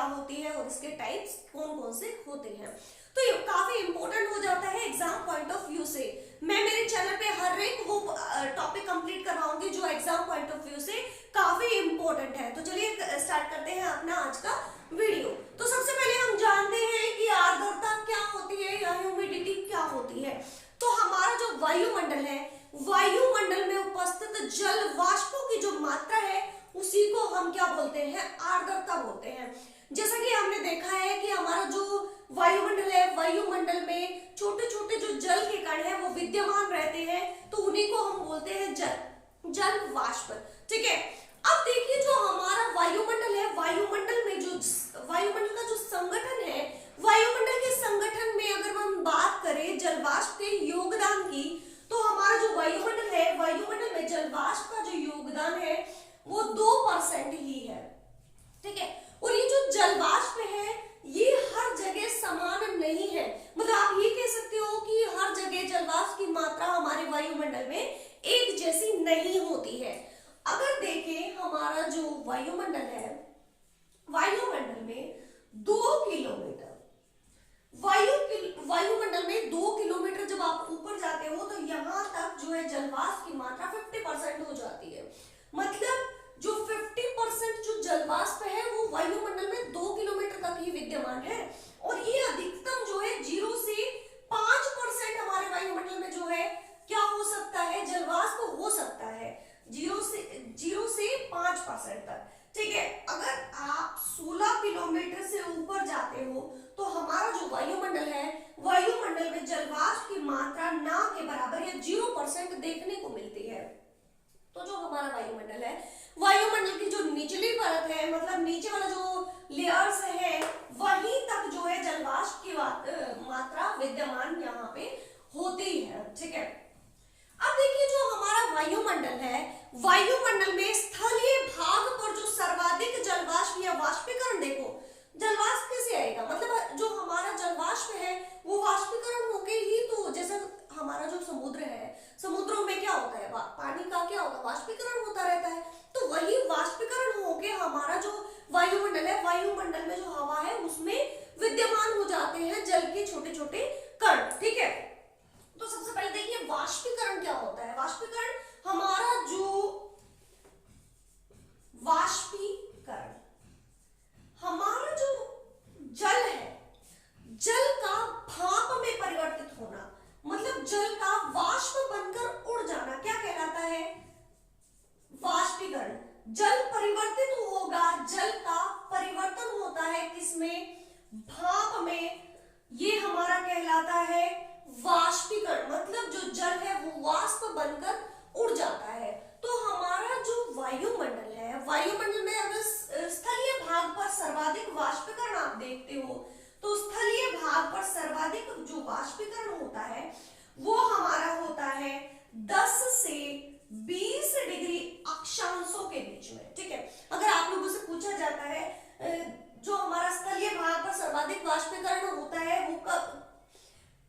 होती है और इसके टाइप्स कौन कौन से होते हैं। तो ये काफी इंपॉर्टेंट हो जाता है एग्जाम पॉइंट ऑफ व्यू से। मैं मेरे चैनल पे हर एक वो टॉपिक कंप्लीट करवाऊंगी जो एग्जाम पॉइंट ऑफ व्यू से काफी इंपॉर्टेंट है। तो चलिए स्टार्ट करते हैं अपना आज का वीडियो। तो सबसे पहले हम जानते हैं कि आर्द्रता क्या होती है या ह्यूमिडिटी क्या होती है। तो हमारा जो वायुमंडल है, वायुमंडल में उपस्थित जल वाष्पों की जो मात्रा है उसी को हम क्या बोलते हैं, आर्द्रता बोलते हैं। जैसा कि हमने देखा है कि हमारा जो वायुमंडल है, वायुमंडल में छोटे छोटे जो जल के कण हैं वो विद्यमान रहते हैं, तो उन्हीं को हम बोलते हैं जल वाष्प। ठीक है, अब देखिए जो हमारा वायुमंडल है, वायुमंडल में जो वायुमंडल का जो संगठन है, वायुमंडल के संगठन में अगर हम बात करें जलवाष्प के योगदान की, तो हमारा जो वायुमंडल है, वायुमंडल में जलवाष्प का जो योगदान है वो 2% ही है। ठीक है, और ये जो जलवाष्प है ये हर जगह समान नहीं है। मतलब आप ये कह सकते हो कि हर जगह जलवाष्प की मात्रा हमारे वायुमंडल में एक जैसी नहीं होती है। अगर देखें हमारा जो वायुमंडल है, वायुमंडल में 2 किलोमीटर वायुमंडल में 2 किलोमीटर जब आप ऊपर जाते हो तो यहां तक जो है जलवाष्प की मात्रा 50% हो जाती है। मतलब जो 50% जो जलवाष्प है वो वायुमंडल में 2 किलोमीटर तक ही विद्यमान है, और ये अधिकतम जो है 0 से 5% हमारे वायुमंडल में जो है क्या हो सकता है, जलवाष्प हो सकता है 0 से 5% तक। ठीक है, अगर आप 16 किलोमीटर से ऊपर जाते हो तो हमारा जो वायुमंडल है, वायुमंडल में जलवाष्प की मात्रा ना के बराबर या 0% देखने को मिलती है। तो जो हमारा वायुमंडल है, वायुमंडल की जो निचली परत है, मतलब नीचे वाला जो लेयर्स है, वहीं तक जो है जलवाष्प की मात्रा विद्यमान यहाँ पे होती है। ठीक है, अब देखिए जो हमारा वायुमंडल है, वायुमंडल में स्थलीय भाग पर जो सर्वाधिक जलवाष्प या वाष्पीकरण, देखो जलवाष्प कैसे आएगा, मतलब जो हमारा जलवाष्प है वो वाष्पीकरण होके ही, तो जैसे हमारा जो समुद्र है, समुद्रों में क्या होता है, पानी का क्या होता है, वाष्पीकरण होता रहता है। तो वही वाष्पीकरण होके हमारा जो वायुमंडल है, वायुमंडल में जो हवा है उसमें विद्यमान हो जाते हैं जल के छोटे छोटे कण। ठीक है, तो सबसे पहले देखिए वाष्पीकरण क्या होता है। वाष्पीकरण हमारा जो वाष्पीकरण हमारा जो जल है, जल का भाप में परिवर्तित होना, मतलब जल का वाष्प बनकर उड़ जाना क्या कहलाता है, वाष्पीकरण। जल परिवर्तित होगा, जल का परिवर्तन होता है किसमें, भाप में, ये हमारा कहलाता है वाष्पीकरण। मतलब जो जल है वो वाष्प बनकर उड़ जाता है। तो हमारा जो वायुमंडल है, वायुमंडल में अगर स्थलीय भाग पर सर्वाधिक वाष्पीकरण आप देखते हो, तो स्थलीय भाग पर सर्वाधिक जो वाष्पीकरण होता है वो हमारा होता है 10 से 20 डिग्री अक्षांशों के बीच में। ठीक है, अगर आप लोगों से पूछा जाता है जो हमारा स्थलीय भाग पर सर्वाधिक वाष्पीकरण होता है वो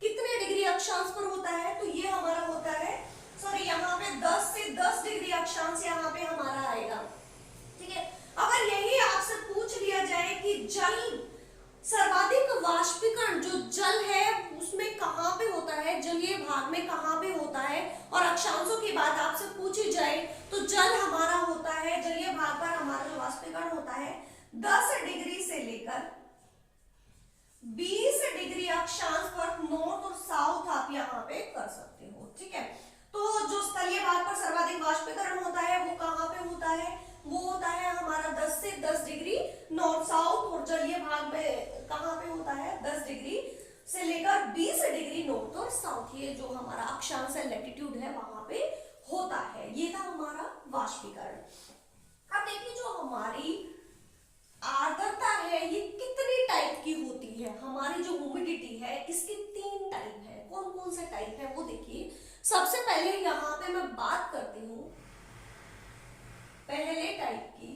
कितने डिग्री अक्षांश पर होता है, तो ये हमारा होता है, सॉरी यहाँ पे 10 से 10 डिग्री अक्षांश यहाँ पे हमारा आएगा। ठीक है, अगर यही आपसे पूछ लिया जाए कि जल सर्वाधिक वाष्पीकरण जो जल है उसमें कहां पे होता है, जलीय भाग में कहां पे होता है, और अक्षांशों की बात आपसे पूछी जाए तो जल हमारा होता है, जलीय भाग पर हमारा जो वाष्पीकरण होता है 10 डिग्री से लेकर 20 डिग्री अक्षांश पर नॉर्थ और साउथ आप यहाँ पे कर सकते हो। ठीक है, तो जो स्थलीय भाग पर सर्वाधिक वाष्पीकरण होता है वो कहाँ पे होता है, वो होता है हमारा 10 से 10 डिग्री नॉर्थ साउथ, और जलीय भाग में कहाँ पे होता है 10 डिग्री से लेकर 20 डिग्री नॉर्थ और साउथ, ये जो हमारा अक्षांश है, लैटिट्यूड है, वहां पे होता है। ये था हमारा वाष्पीकरण। अब देखिए जो हमारी आर्द्रता है ये कितनी टाइप की होती है, हमारी जो ह्यूमिडिटी है इसके 3 टाइप है। कौन कौन से टाइप है वो देखिए। सबसे पहले यहाँ पे मैं बात करती हूँ पहले टाइप की,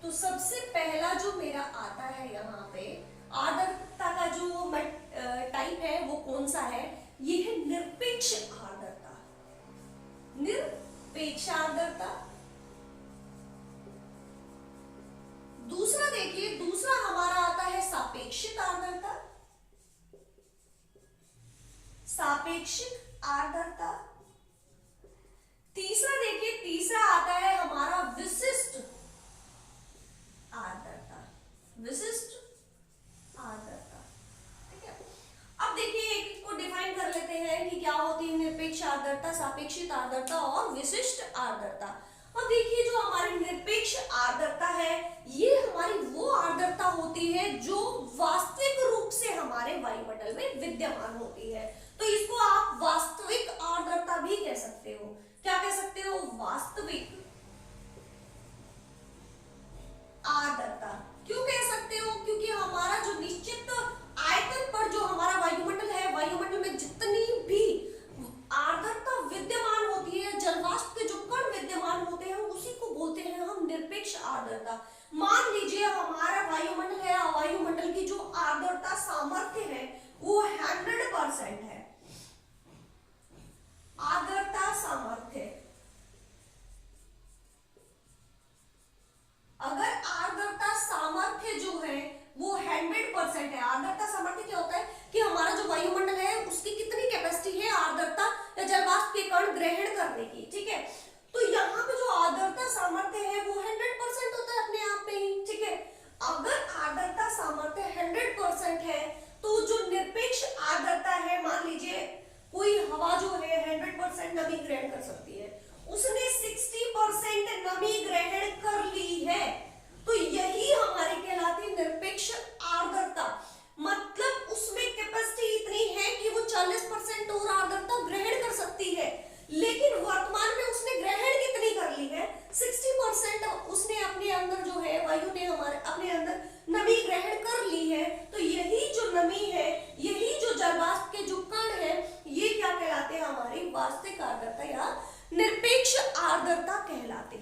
तो सबसे पहला जो मेरा आता है यहाँ पे आर्द्रता का जो टाइप है वो कौन सा है, ये है निरपेक्ष आर्द्रता। निरपेक्ष आर्द्रता। दूसरा देखिए, दूसरा हमारा सापेक्षिक आर्द्रता। तीसरा देखिए, तीसरा आता है हमारा विशिष्ट आर्द्रता, विशिष्ट आर्द्रता। ठीक है, अब देखिए एक को डिफाइन कर लेते हैं कि क्या होती है निरपेक्ष आर्द्रता, सापेक्षिक आर्द्रता और विशिष्ट आर्द्रता। अब देखिए जो हमारी निरपेक्ष आर्द्रता है ये हमारी वो आर्द्रता होती है जो वास्तविक रूप से हमारे वायुमंडल में विद्यमान होती है। तो इसको आप वास्तविक आर्द्रता भी कह सकते हो। क्या कह सकते हो? वास्तविक आर्द्रता। क्यों कह सकते हो? क्योंकि हमारा जो निश्चित आयतन पर जो हमारा वायुमंडल है, वायुमंडल में जितनी भी आर्द्रता विद्यमान होती है, जलवाष्प के जो कण विद्यमान होते हैं उसी को बोलते हैं हम निरपेक्ष आर्द्रता। मान लीजिए हमारा वायुमंडल है, वायुमंडल की जो आर्द्रता सामर्थ्य है वो 100% है। आर्द्रता सामर्थ्य, अगर आर्द्रता सामर्थ्य जो है वो 100% है। आर्द्रता सामर्थ्य क्या होता है कि हमारा जो वायुमंडल है उसकी कितनी कैपेसिटी है आर्द्रता या जलवाष्प के कण ग्रहण करने की। ठीक है, तो यहाँ पे जो आर्द्रता सामर्थ्य है वो 100% होता है अपने आप में ही। ठीक है, अगर आर्द्रता सामर्थ्य 100% है तो जो निरपेक्ष आर्द्रता है, मान लीजिए कोई हवा जो है 100% नमी ग्रहण कर सकती है, उसने 60% नमी ग्रहण कर ली है, तो यही हमारी कहलाती निरपेक्ष आर्द्रता। मतलब उसमें कैपेसिटी इतनी है कि वो 40% और आर्द्रता ग्रहण कर सकती है, लेकिन वर्तमान में उसने ग्रहण कितनी कर ली है? 60% उसने अपने अंदर जो है, वायु ने हमारे अपने अंदर नमी ग्रहण कर ली है। तो यही जो नमी है, यही जो जलवाष्प के जो कण है, ये क्या कहलाते हैं? हमारी वास्तविक आर्द्रता या निरपेक्ष आर्द्रता कहलाती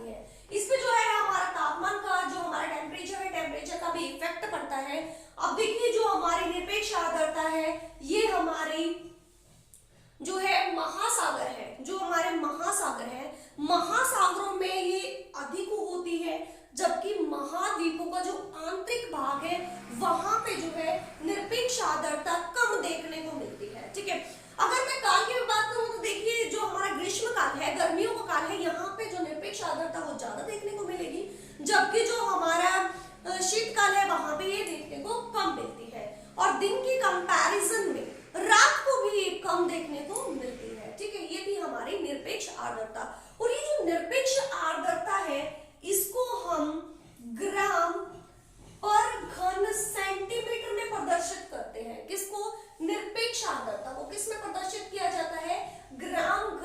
है। इसमें जो है हमारा तापमान का, जो हमारा टेम्परेचर है, टेम्परेचर का भी इफेक्ट पड़ता है। अब देखिए जो हमारी निरपेक्ष आर्द्रता है ये हमारी जो है महासागर है, जो हमारे महासागर है, महासागरों में ये अधिक होती है, जबकि महाद्वीपों का जो आंतरिक भाग है वहां पे जो है निरपेक्ष आर्द्रता कम देखने को मिलती है। ठीक है, अगर मैं काल की बात करूं तो देखिए जो हमारा ग्रीष्म काल है, गर्मियों का काल है, यहाँ पे जो निरपेक्ष आर्द्रता वो ज्यादा देखने को मिलेगी, जबकि जो हमारा शीतकाल है वहां पे ये देखने को कम मिलती है। और दिन की कंपैरिजन में रात को भी कम देखने को मिलती है। ठीक है, ये थी हमारी निरपेक्ष आर्द्रता। और ये जो निरपेक्ष आर्द्रता है इसको हम ग्राम पर घन सेंटीमीटर में प्रदर्शित करते हैं। किसको? निरपेक्ष आर्द्रता को किस में प्रदर्शित किया जाता है? ग्राम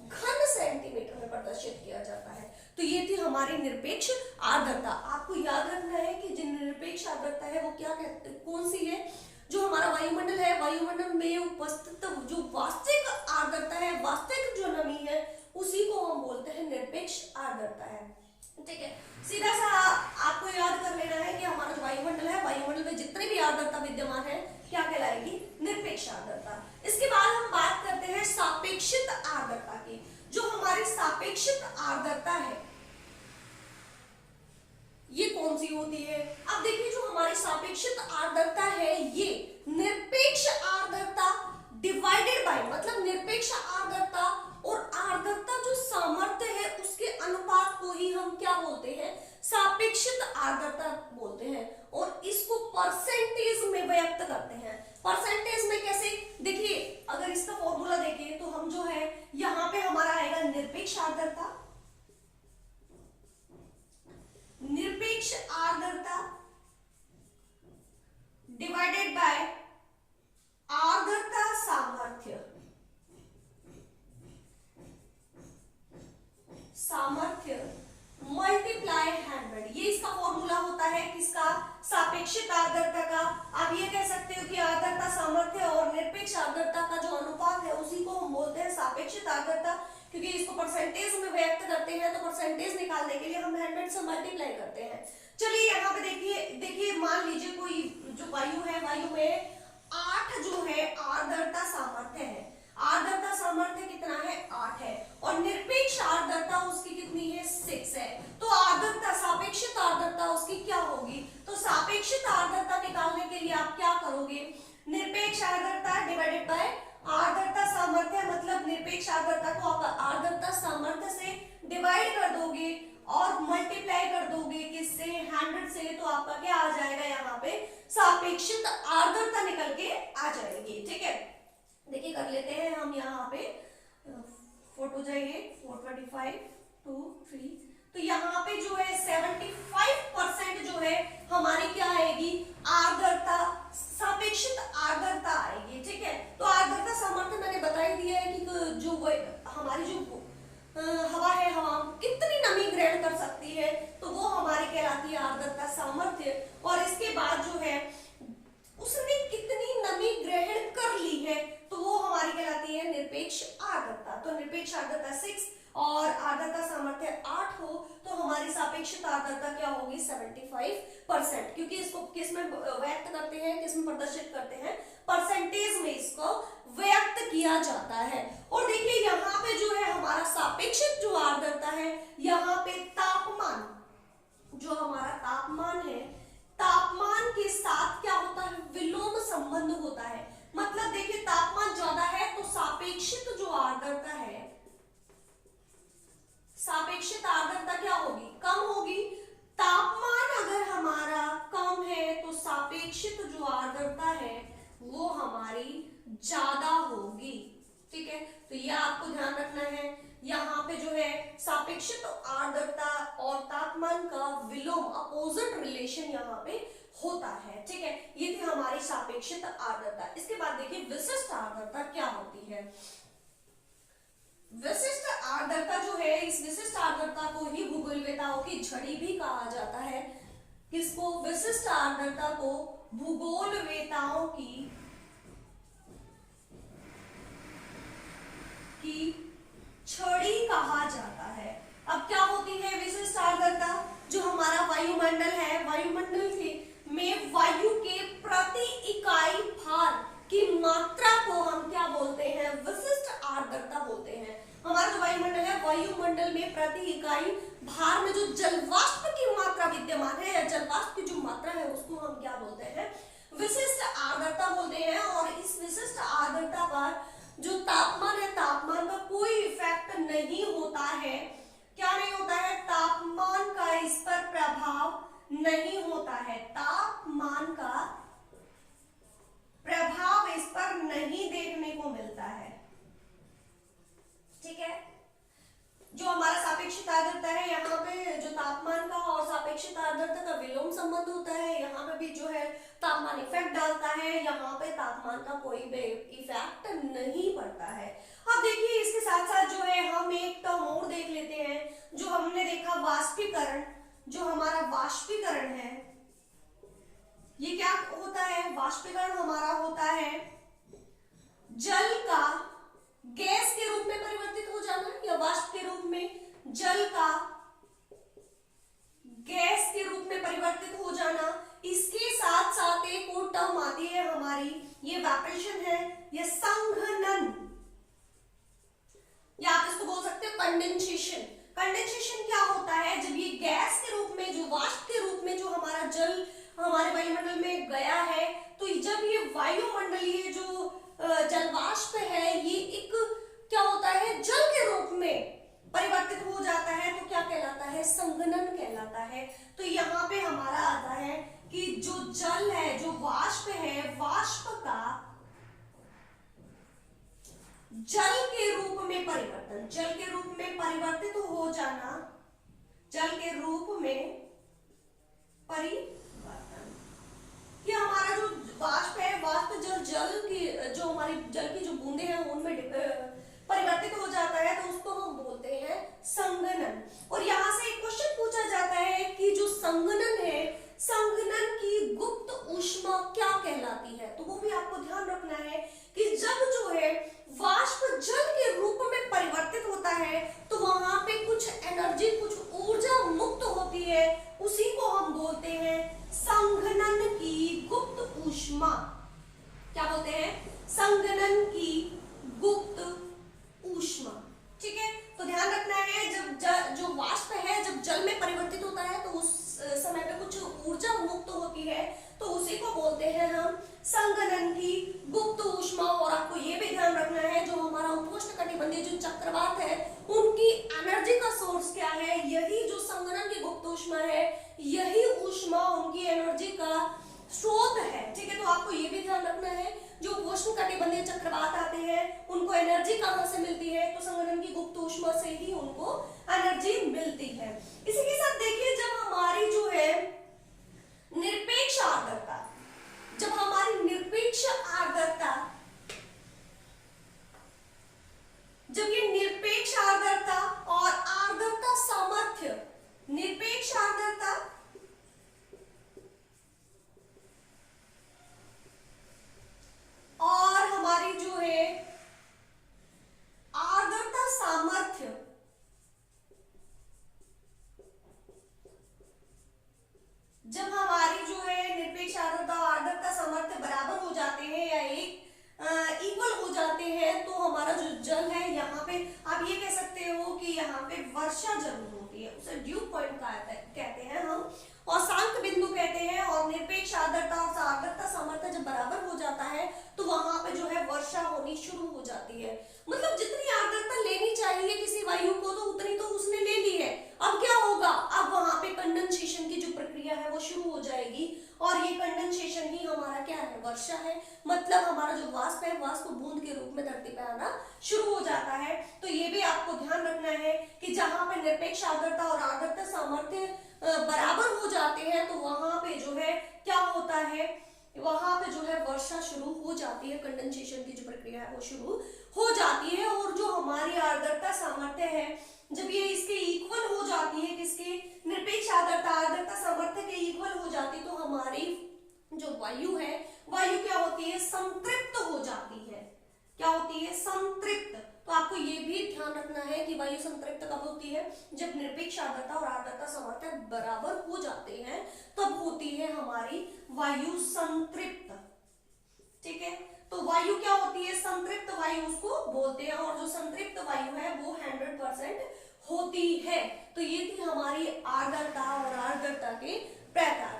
घन सेंटीमीटर में प्रदर्शित किया जाता है। तो ये थी हमारी निरपेक्ष आर्द्रता। आपको याद रखना है कि जो निरपेक्ष आर्द्रता है वो क्या कहते हैं, कौन सी है? जो हमारा वायुमंडल है, वायुमंडल में उपस्थित जो वास्तविक आर्द्रता है, वास्तविक जो नमी है, उसी को हम बोलते हैं निरपेक्ष आर्द्रता है। ठीक है, सीधा सा आपको याद कर लेना है कि हमारा जो वायुमंडल है, वायुमंडल में जितनी भी आर्द्रता विद्यमान है क्या कहलाएगी? निरपेक्ष आर्द्रता। इसके बाद हम बात करते हैं सापेक्षिक आर्द्रता की। जो हमारी सापेक्षिक आर्द्रता है ये कौन सी होती है? अब देखिए जो हमारी सापेक्षिक आर्द्रता है ये निरपेक्ष आर्द्रता डिवाइडेड बाय, मतलब निरपेक्ष आर्द्रता और आर्द्रता जो सामर्थ्य है उसके अनुपात को ही हम क्या बोलते हैं? सापेक्षिक आर्द्रता बोलते हैं। और इसको परसेंटेज में व्यक्त करते हैं। परसेंटेज में कैसे? देखिए अगर इसका फॉर्मूला देखें तो हम जो है यहाँ पे हमारा आएगा निरपेक्ष आर्द्रता, निरपेक्ष आर्द्रता डिवाइडेड बाय आर्द्रता सामर्थ्य, मल्टीप्लाई 100। ये इसका फॉर्मूला होता है किसका? सापेक्षिक आर्द्रता का। आप ये कह सकते हो कि आर्द्रता सामर्थ्य और निरपेक्ष आर्द्रता का जो अनुपात है उसी को हम बोलते हैं सापेक्षिक आर्द्रता, क्योंकि इसको परसेंटेज में व्यक्त करते हैं तो परसेंटेज निकालने के लिए हम 100 से मल्टीप्लाई करते हैं। चलिए यहाँ पे देखिए मान लीजिए कोई जो वायु है, वायु में 8 जो है आर्द्रता सामर्थ्य है। आर्द्रता सामर्थ्य कितना है? 8 है। और निरपेक्ष आर्द्रता उसकी कितनी है? 6 है। तो आर्द्रता सापेक्षिक आर्द्रता उसकी क्या होगी? तो सापेक्षिक आर्द्रता निकालने के लिए आप क्या करोगे? निरपेक्ष आर्द्रता डिवाइड डिवाइडेड बाय आर्द्रता सामर्थ्य, मतलब निरपेक्ष आर्द्रता को आप आर्द्रता सामर्थ्य से डिवाइड कर दोगे और मल्टीप्लाई कर दोगे किससे, 100 से, तो आपका क्या आ जाएगा यहाँ पे सापेक्षित आर्द्रता निकल के आ जाएगी। ठीक है, देखिए कर लेते हैं हम यहाँ पे फोटो जाइए 425 2 3, तो यहाँ पे जो है 75% जो है हमारी क्या आएगी, आर्द्रता, सापेक्षित आर्द्रता आएगी। ठीक है, तो आर्द्रता सामर्थ्य मैंने बता ही दिया है कि जो हमारी जो हवा है, हवा कितनी नमी ग्रहण कर सकती है, तो वो हमारी कहलाती है आर्द्रता सामर्थ्य। और इसके बाद जो है उसने कितनी नमी ग्रहण कर ली है, तो वो हमारी कहलाती है निरपेक्ष आर्द्रता। तो निरपेक्ष आर्द्रता 6 और आर्द्रता सामर्थ्य 8 हो तो हमारी सापेक्षित आर्द्रता क्या होगी, 75%, क्योंकि इसको किस में व्यक्त करते हैं, किस में प्रदर्शित करते हैं, परसेंटेज में इसको व्यक्त किया जाता है। और देखिए यहाँ पे जो है हमारा सापेक्षित जो आर्द्रता है, यहाँ पे तापमान, जो हमारा तापमान है, तापमान के साथ क्या होता है, विलोम संबंध होता है। मतलब देखिए तापमान ज्यादा है तो सापेक्षित जो आर्द्रता है, सापेक्षित आर्द्रता क्या होगी, कम होगी। तापमान अगर हमारा कम है तो सापेक्षित जो आर्द्रता है वो हमारी ज्यादा होगी। ठीक है, तो ये आपको ध्यान रखना है। यहाँ पे जो है सापेक्षित आर्द्रता और तापमान का विलोम, अपोजिट रिलेशन यहाँ पे होता है। ठीक है, ये थी हमारी सापेक्षित आर्द्रता। इसके बाद देखिए विशिष्ट आर्द्रता क्या होती है। विशिष्ट आर्द्रता जो है, इस विशिष्ट आर्द्रता को ही भूगोलवेताओं की झड़ी भी कहा जाता है। किसको, विशिष्ट आर्द्रता को भूगोलवेताओं की छड़ी कहा जाता है। अब क्या होती है विशिष्ट आर्द्रता, जो हमारा वायुमंडल है, वायुमंडल में वायु के प्रति इकाई भार की मात्रा को हम क्या बोलते हैं, विशिष्ट आर्द्रता बोलते हैं। हमारा जो वायुमंडल है, वायुमंडल में प्रति इकाई भार में जो जलवाष्प की मात्रा विद्यमान है, या जलवाष्प की जो मात्रा है, उसको हम क्या बोलते हैं, विशिष्ट आर्द्रता बोलते हैं। और इस विशिष्ट आर्द्रता पर जो तापमान है, तापमान का कोई इफेक्ट नहीं होता है। क्या नहीं होता है, तापमान का इस पर प्रभाव नहीं होता है, तापमान का प्रभाव इस पर नहीं देखने को मिलता है। ठीक है, जो हमारा सापेक्षित आर्द्रता है, यहाँ पे जो तापमान का और सापेक्षित आर्द्रता का विलोम संबंध होता है, यहाँ पे भी जो है तापमान इफेक्ट डालता है, यहाँ पे तापमान का कोई भी इफेक्ट नहीं पड़ता है। अब देखिए इसके साथ साथ जो है हम एक टर्म और देख लेते हैं, जो हमने देखा वाष्पीकरण। जो हमारा वाष्पीकरण है, ये क्या होता है, वाष्पीकरण हमारा होता है जल का गैस के रूप में परिवर्तित हो जाना, या वाष्प के रूप में जल का गैस के रूप में परिवर्तित हो जाना। इसके साथ साथ एक और टर्म आती है हमारी, ये इवेपोरेशन है, ये संघनन, या आप इसको बोल सकते हो कंडेंसेशन। कंडेंसेशन क्या होता है, जब ये गैस के रूप में, जो वाष्प के रूप में जो हमारा जल हमारे वायुमंडल में गया है, तो जब ये वायुमंडलीय जो जलवाष्प है, ये एक क्या होता है, जल के रूप में परिवर्तित हो जाता है, तो क्या कहलाता है, संघनन कहलाता है। तो यहाँ पे हमारा आता है कि जो जल है, जो वाष्प है, वाष्प का जल के रूप में परिवर्तन, जल के रूप में परिवर्तित हो जाना, जल के रूप में परिवर्तन। ये हमारा जो वाष्प है, वाष्प जो जल की, जो हमारी जल की जो बूंदे हैं उनमें परिवर्तित हो जाता है, तो उसको हम बोलते हैं संघनन। और यहाँ से एक क्वेश्चन पूछा जाता है कि जो संघनन है, संघनन की गुप्त ऊष्मा क्या कहलाती है। तो वो भी आपको ध्यान रखना है कि जब जो है वाष्प जल के रूप में परिवर्तित होता है, तो वहां पे कुछ एनर्जी, कुछ ऊर्जा मुक्त होती है, उसी को हम बोलते हैं संघनन की गुप्त ऊष्मा। क्या बोलते हैं, संघनन की गुप्त ऊष्मा। ठीक है, तो ध्यान रखना है, जब जो वाष्प है जब जल में परिवर्तित होता है, तो उस समय पे कुछ ऊर्जा मुक्त होती है, तो उसी को बोलते हैं हम संघनन की गुप्त ऊष्मा। और चक्रवात है उनकी एनर्जी का सोर्स क्या है, यही जो संगणन की गुप्त ऊष्मा है, यही ऊष्मा उनकी एनर्जी का स्रोत है। ठीक है, तो आपको ये भी ध्यान रखना है जो उष्णकटिबंधीय चक्रवात आते हैं उनको एनर्जी कहां से मिलती है, तो संगणन की गुप्त ऊष्मा से ही उनको एनर्जी मिलती है। इसी के साथ देखिए जब हमारी जो है निरपेक्ष आर्द्रता, जब हमारी निरपेक्ष आर्द्रता, जब ये निरपेक्ष आर्द्रता और आर्द्रता सामर्थ्य, निरपेक्ष आर्द्रता और हमारी जो है आर्द्रता सामर्थ्य, जब हमारी जो है निरपेक्ष आर्द्रता और आर्द्रता सामर्थ्य बराबर हो जाते हैं या एक इक्वल हो जाते हैं तो हमारा जो जल है यहाँ पे आप ये कह सकते हो कि यहाँ पे वर्षा जरूर होती है, उसे ड्यू पॉइंट कहते हैं हम, और शांत बिंदु कहते हैं। और निरपेक्ष आर्द्रता और आर्द्रता सामर्थ्य जब बराबर हो जाता है तो वहां पे जो है वर्षा होनी शुरू हो जाती है। मतलब जितनी आर्द्रता लेनी चाहिए किसी वायु को तो उतनी तो उसने ले ली है। अब क्या होगा, अब वहां पे कंडेंसेशन की जो प्रक्रिया है वो शुरू हो जाएगी और ये कंडेंसेशन ही हमारा क्या है, वर्षा है। मतलब हमारा जो वाष्प है, वाष्प बूंद के रूप में धरती पे आना शुरू हो जाता है। तो ये भी आपको ध्यान रखना है कि जहां पे निरपेक्ष आर्द्रता और आर्द्रता सामर्थ्य बराबर हो जाते हैं तो वहां पे जो है क्या होता है, वहां पे जो है वर्षा शुरू हो जाती है, कंडेंसेशन की जो प्रक्रिया है वो शुरू हो जाती है। और जो हमारी आर्द्रता सामर्थ्य है जब ये इसके इक्वल हो जाती है, किसके, निरपेक्ष आर्द्रता आर्द्रता सामर्थ्य के इक्वल हो जाती, तो हमारी जो वायु है, वायु क्या होती है, संतृप्त हो जाती है। क्या होती है, संतृप्त। तो आपको ये भी ध्यान रखना है कि वायु संतृप्त कब होती है, जब निरपेक्ष आर्द्रता और आर्द्रता सामर्थ्य बराबर हो जाते हैं तब होती है हमारी वायु संतृप्त। ठीक है, तो वायु क्या होती है, संतृप्त वायु उसको बोलते हैं, और जो संतृप्त वायु है वो 100% होती है। तो ये थी हमारी आर्द्रता और आर्द्रता के प्रकार।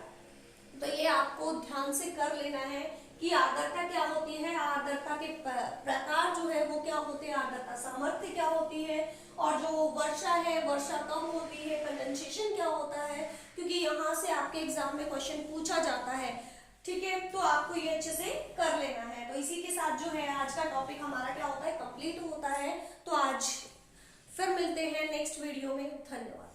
तो ये आपको ध्यान से कर लेना है कि आर्द्रता क्या होती है, आर्द्रता के प्रकार जो है वो क्या होते हैं, आर्द्रता सामर्थ्य क्या होती है, और जो वर्षा है वर्षा कब होती है, कंडेंसेशन क्या होता है, क्योंकि यहाँ से आपके एग्जाम में क्वेश्चन पूछा जाता है। ठीक है, तो आपको ये अच्छे से कर लेना है। तो इसी के साथ जो है आज का टॉपिक हमारा क्या होता है, कंप्लीट होता है। तो आज फिर मिलते हैं नेक्स्ट वीडियो में। धन्यवाद।